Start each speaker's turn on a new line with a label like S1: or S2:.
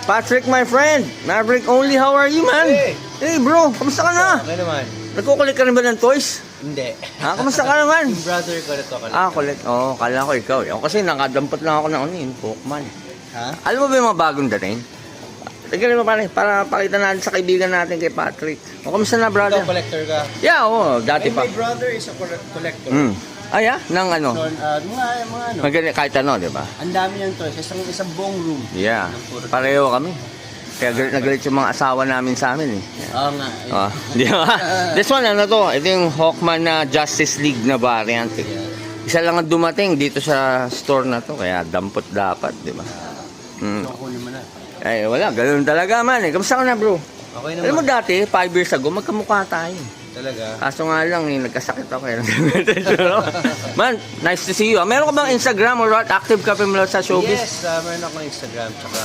S1: Patrick, my friend. Maverick only, how are you, man?
S2: Hey.
S1: Hey, bro, kamusta ka na?
S2: Okay naman.
S1: Nagkukulit ka rin ba ng toys?
S2: Hindi.
S1: Ha, kamusta ka naman?
S2: Yung brother ko na to.
S1: Kulit. Oo, kala ko ikaw. Ako kasi nakadampot lang ako ng Pokemon.
S2: Ha?
S1: Alam mo ba yung mga bagong dating? Tignan mo pare, para pakita natin sa kaibigan natin kay Patrick. O, kamusta na, brother?
S2: Ikaw, collector ka.
S1: Yeah, oo, dati
S2: And
S1: pa.
S2: my brother is a collector.
S1: Ay, nang ano?
S2: So, mga ano.
S1: Magaling, kahit ano, di ba?
S2: Ang dami niyang toys. Isang buong room.
S1: Yeah, pareho kami. Kaya nagalit yung mga asawa namin sa amin eh.
S2: Oo nga.
S1: Di ba? This one, ano to? Ito yung Hawkman na Justice League na variant eh. Isa lang ang dumating dito sa store na to, kaya dampot dapat, di ba?
S2: So, kunin mo na.
S1: Eh, wala, ganoon talaga man eh. Kamusta ka na, bro?
S2: Okay naman.
S1: Alam mo dati, 5 years ago, magkamukha tayo.
S2: Talaga.
S1: Kaso nga lang, nagkasakit ako kaya Man, nice to see you. Meron ka bang Instagram or what? Active ka pa sa showbiz?
S2: Yes, meron akong Instagram. Tsaka